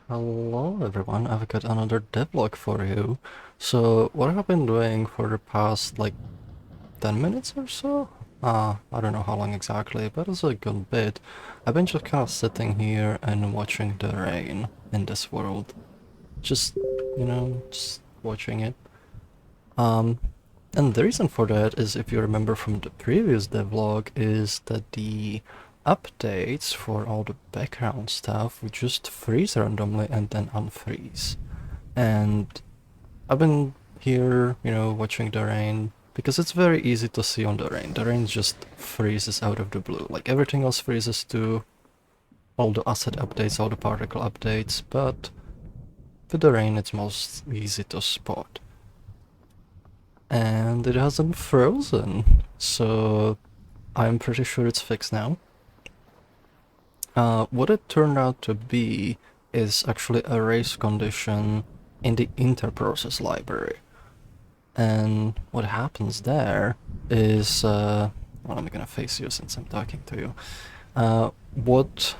Hello everyone, I've got another devlog for you. So what I've been doing for the past 10 minutes or so, I don't know how long exactly, but it's a good bit. I've been just kind of sitting here and watching the rain in this world. Just watching it. Um, and the reason for that is, if you remember from the previous devlog, is that the updates for all the background stuff would just freeze randomly and then unfreeze. And I've been here, watching the rain because it's very easy to see on the rain. The rain just freezes out of the blue. Like everything else freezes too, all the asset updates, all the particle updates, but with the rain it's most easy to spot. And it hasn't frozen, so I'm pretty sure it's fixed now. What it turned out to be is actually a race condition in the Interprocess library. And what happens there is, well, I'm gonna face you since I'm talking to you. What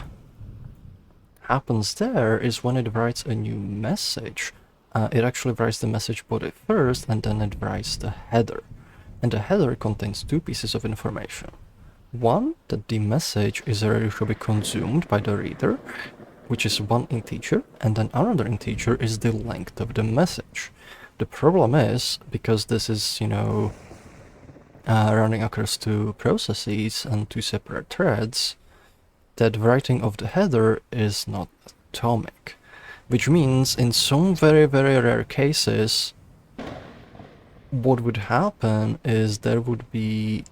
happens there is when it writes a new message, it actually writes the message body first and then it writes the header. And the header contains two pieces of information. One, that the message is ready to be consumed by the reader, which is one integer, and then another integer is the length of the message. The problem is, because this is, running across two processes and two separate threads, that writing of the header is not atomic. Which means, in some very, very rare cases, what would happen is there would be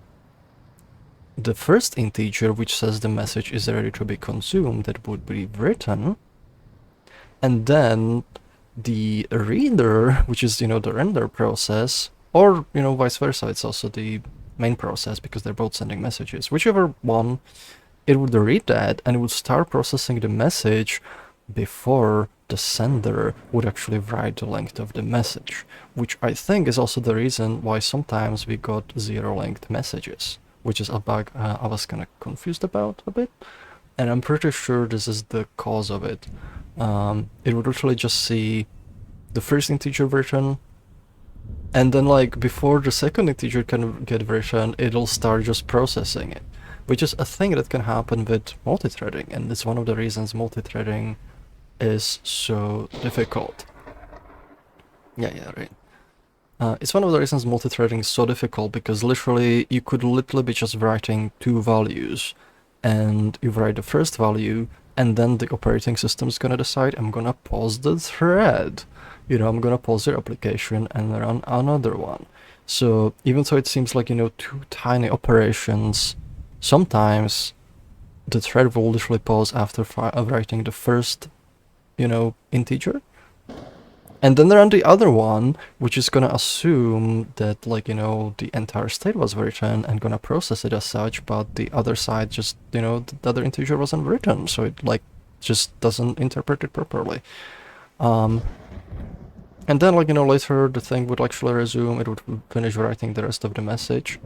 the first integer, which says the message is ready to be consumed, that would be written, and then the reader, which is, the render process, or, vice versa, it's also the main process because they're both sending messages. Whichever one, it would read that and it would start processing the message before the sender would actually write the length of the message, which I think is also the reason why sometimes we got zero-length messages, which is a bug I was kind of confused about a bit, and I'm pretty sure this is the cause of it. It would literally just see the first integer written, and then before the second integer can get written, it'll start just processing it, which is a thing that can happen with multi-threading, and it's one of the reasons multi-threading is so difficult. Yeah, right. It's one of the reasons multi-threading is so difficult, because literally you could literally be just writing two values, and you write the first value, and then the operating system is gonna decide, I'm gonna pause the thread. I'm gonna pause your application and run another one. So even though it seems like, two tiny operations, sometimes the thread will literally pause after writing the first, integer. And then run the other one, which is gonna assume that, the entire state was written and gonna process it as such, but the other side just, the other integer wasn't written, so it, just doesn't interpret it properly. And then, later the thing would actually resume, it would finish writing the rest of the message.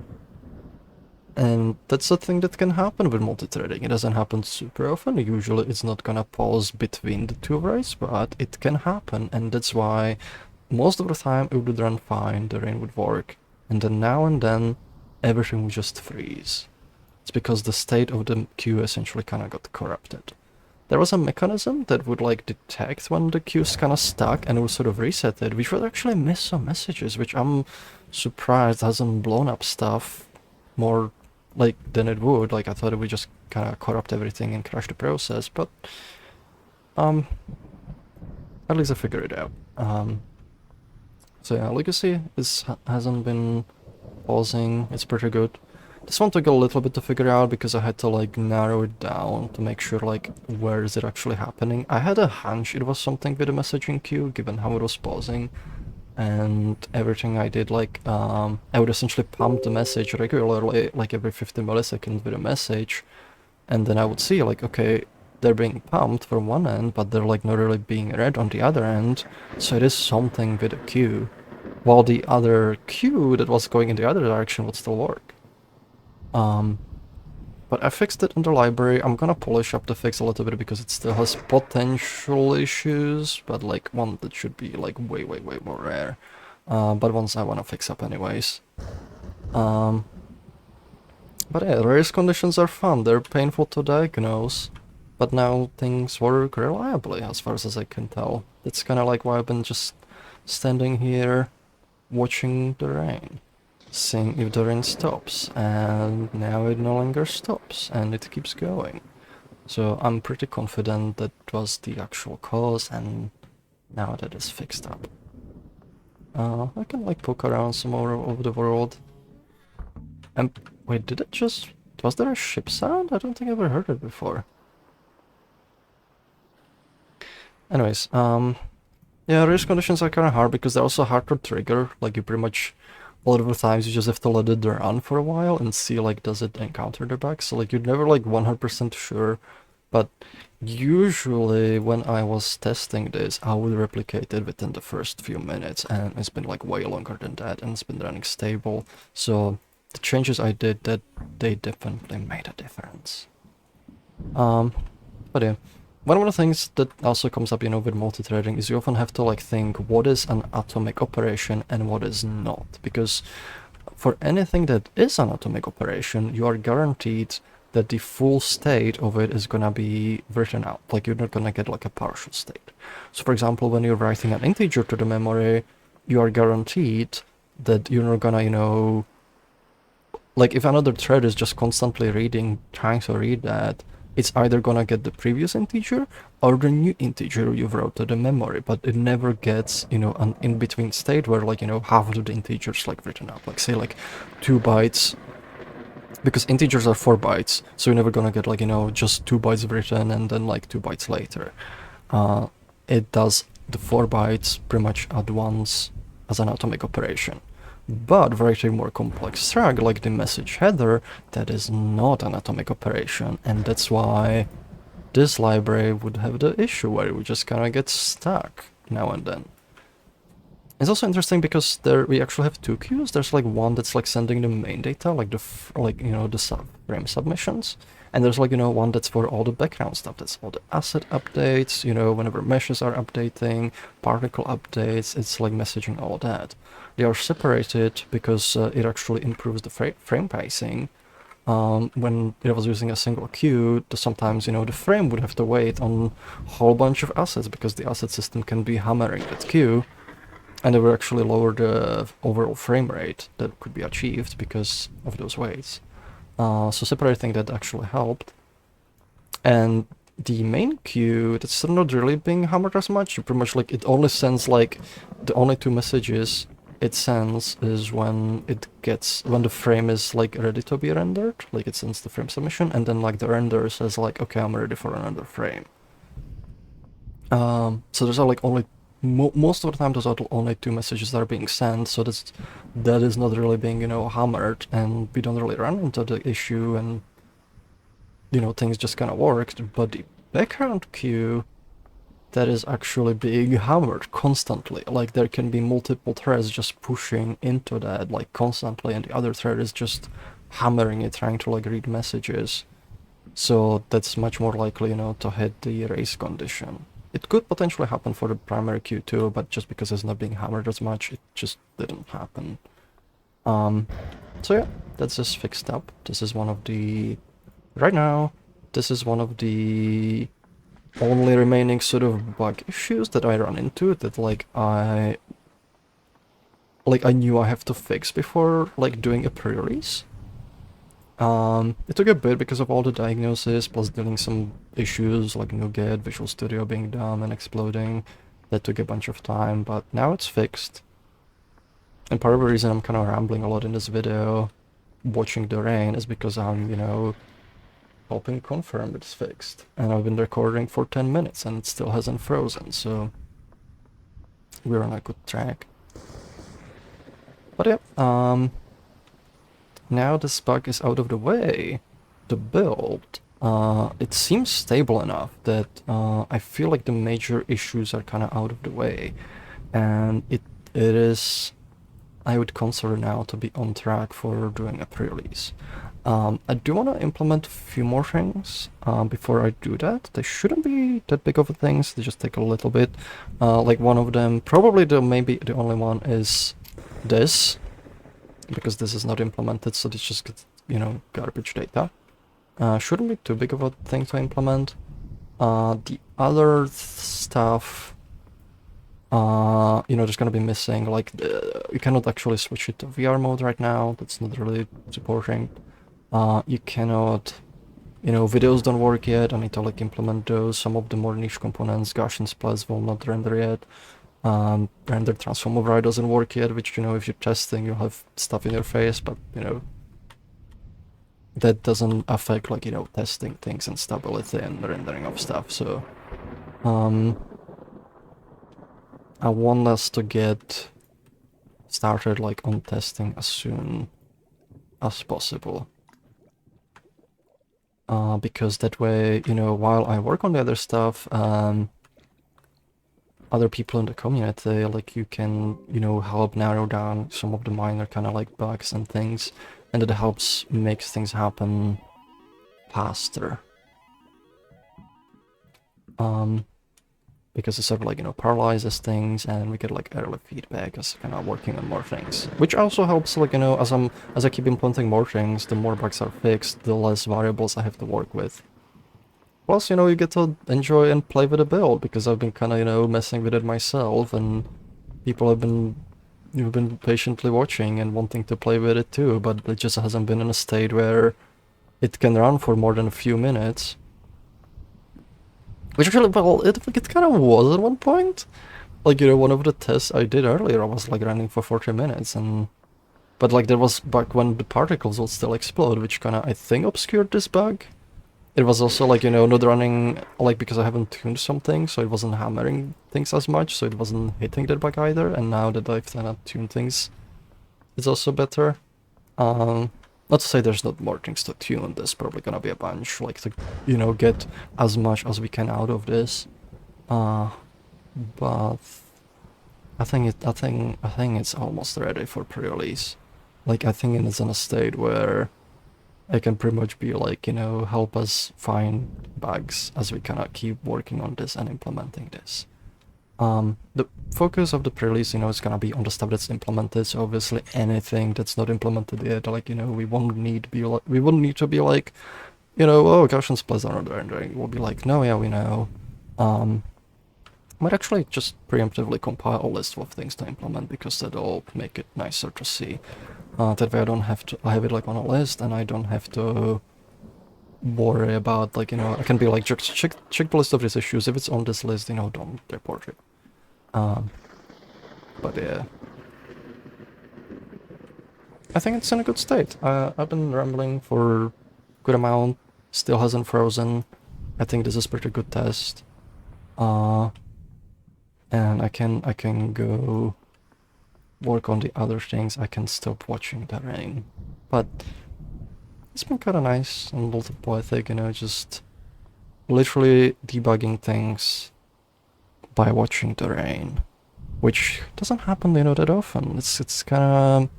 And that's a thing that can happen with multi-threading. It doesn't happen super often. Usually it's not gonna pause between the two writes, but it can happen, and that's why most of the time it would run fine, the rain would work, and then now and then everything would just freeze. It's because the state of the queue essentially kind of got corrupted. There was a mechanism that would detect when the queue's kind of stuck and it would sort of reset it, which would actually miss some messages, which I'm surprised hasn't blown up stuff more than it would. I thought it would just kind of corrupt everything and crash the process, but at least I figured it out. So yeah, Legacy hasn't been pausing, it's pretty good. This one took a little bit to figure out because I had to narrow it down to make sure where is it actually happening. I had a hunch it was something with the messaging queue given how it was pausing, and everything I did, I would essentially pump the message regularly, every 50 milliseconds with a message, and then I would see, okay, they're being pumped from one end, but they're, not really being read on the other end, so it is something with a queue, while the other queue that was going in the other direction would still work. But I fixed it in the library. I'm gonna polish up the fix a little bit because it still has potential issues, but like one that should be like way more rare. But ones I wanna fix up anyways. But yeah, race conditions are fun. They're painful to diagnose, but now things work reliably as far as I can tell. It's kind of like why I've been just standing here watching the rain, seeing if the rain stops, and now it no longer stops and it keeps going. So I'm pretty confident that was the actual cause, and now that it's fixed up. I can like poke around some more over the world. And wait, did it just... was there a ship sound? I don't think I ever heard it before. Anyways, yeah, race conditions are kind of hard because they're also hard to trigger. Like you pretty much, a lot of the times you just have to let it run for a while and see like does it encounter the bug. So like you're never like 100% sure, but usually when I was testing this, I would replicate it within the first few minutes, and it's been like way longer than that, and it's been running stable. So the changes I did, that they definitely made a difference. But yeah, one of the things that also comes up, you know, with multi-threading is you often have to like think what is an atomic operation and what is not, because for anything that is an atomic operation, you are guaranteed that the full state of it is gonna be written out. Like you're not gonna get like a partial state. So for example, when you're writing an integer to the memory, you are guaranteed that you're not gonna, you know, like if another thread is just constantly reading, trying to read that, it's either gonna get the previous integer or the new integer you wrote to the memory, but it never gets, you know, an in-between state where like, you know, half of the integers like written out, like say like 2 bytes, because integers are 4 bytes, so you're never gonna get like, you know, just 2 bytes written and then like 2 bytes later. It does the 4 bytes pretty much at once as an atomic operation. But writing more complex string like the message header, that is not an atomic operation, and that's why this library would have the issue where we just kind of get stuck now and then. It's also interesting because there we actually have 2 queues. There's like one that's like sending the main data, like the you know, the frame submissions, and there's like, you know, one that's for all the background stuff. That's all the asset updates, you know, whenever meshes are updating, particle updates, it's like messaging all that. They are separated because it actually improves the frame pacing. When it was using a single queue, sometimes, you know, the frame would have to wait on a whole bunch of assets because the asset system can be hammering that queue. And it will actually lower the overall frame rate that could be achieved because of those waits. So separating that actually helped. And the main queue, that's still not really being hammered as much. You pretty much like, it only sends like, the only 2 messages it sends is when it gets, when the frame is like ready to be rendered, like it sends the frame submission, and then like the render says like, okay, I'm ready for another frame. So there's like only most of the time those are only 2 messages that are being sent, so that is not really being, you know, hammered, and we don't really run into the issue, and, you know, things just kind of worked. But the background queue, that is actually being hammered constantly. Like there can be multiple threads just pushing into that like constantly, and the other thread is just hammering it, trying to like read messages. So that's much more likely, you know, to hit the race condition. It could potentially happen for the primary queue too, but just because it's not being hammered as much, it just didn't happen. So yeah, that's just fixed up. This is one of the... right now, this is one of the only remaining sort of bug issues that I run into that like I knew I have to fix before like doing a pre-release. It took a bit because of all the diagnosis, plus dealing some issues like NuGet, Visual Studio being dumb and exploding. That took a bunch of time, but now it's fixed. And part of the reason I'm kind of rambling a lot in this video, watching the rain, is because I'm, you know, helping confirm it's fixed. And I've been recording for 10 minutes and it still hasn't frozen, so we're on a good track. But yeah, now this bug is out of the way, the build, it seems stable enough that I feel like the major issues are kind of out of the way, and it is I would consider now to be on track for doing a pre-release. I do want to implement a few more things before I do that. They shouldn't be that big of a things, they just take a little bit. Like one of them, probably maybe the only one, is this, because this is not implemented, so this just gets, garbage data. Shouldn't be too big of a thing to implement. The other stuff, there's gonna be missing, like, you cannot actually switch it to VR mode right now, that's not really supporting. You cannot, videos don't work yet, I need to like implement those. Some of the more niche components, Gaussian splits will not render yet. Render transform override doesn't work yet, which, if you're testing, you'll have stuff in your face, but, that doesn't affect, like, testing things and stability and rendering of stuff, so, I want us to get started, like, on testing as soon as possible. Because that way, while I work on the other stuff, other people in the community, like, you can, help narrow down some of the minor kind of like bugs and things, and it helps makes things happen faster. Because it sort of like, paralyzes things, and we get like early feedback as kind of working on more things. Which also helps, like, as I keep implementing more things, the more bugs are fixed, the less variables I have to work with. Plus, you get to enjoy and play with the build, because I've been kind of, messing with it myself, and people have been, you've been patiently watching and wanting to play with it too, but it just hasn't been in a state where it can run for more than a few minutes. Which actually, well, it kind of was at one point. Like, one of the tests I did earlier, I was like running for 40 minutes, but like, there was back when the particles would still explode, which kind of, I think, obscured this bug. It was also like, not running, like, because I haven't tuned something, so it wasn't hammering things as much, so it wasn't hitting that bug either, and now that I've kind of tuned things, it's also better. Not to say there's not more things to tune, there's probably gonna be a bunch, like, to, get as much as we can out of this. But I think it's almost ready for pre-release. Like, I think it's in a state where it can pretty much be like, help us find bugs as we kind of keep working on this and implementing this. The focus of the pre-release, is gonna be on the stuff that's implemented, so obviously anything that's not implemented yet, like, we wouldn't need to be like, oh, Gaussian splits are not rendering. We'll be like, no, yeah, we know. Might actually just preemptively compile a list of things to implement, because that'll make it nicer to see. That way I have it like on a list, and I don't have to worry about, like, I can be like, just check the list of these issues. If it's on this list, don't report it. But yeah, I think it's in a good state. I've been rambling for a good amount, still hasn't frozen. I think this is pretty good test. And I can go work on the other things. I can stop watching the rain. But it's been kind of nice and a little poetic, just literally debugging things by watching the rain, which doesn't happen, that often. It's kind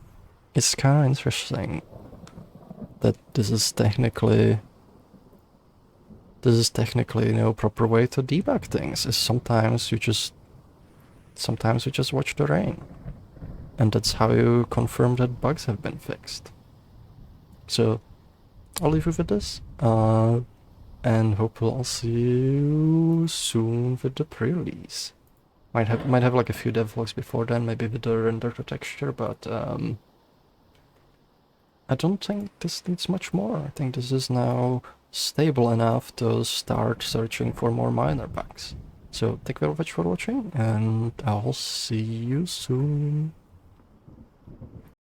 of interesting that this is technically, proper way to debug things. Is sometimes you just watch the rain, and that's how you confirm that bugs have been fixed. So I'll leave you with this, and hope I'll see you soon with the pre-release. Might have like a few devlogs before then, maybe with the render to texture, but I don't think this needs much more. I think this is now stable enough to start searching for more minor bugs. So thank you very much for watching, and I'll see you soon.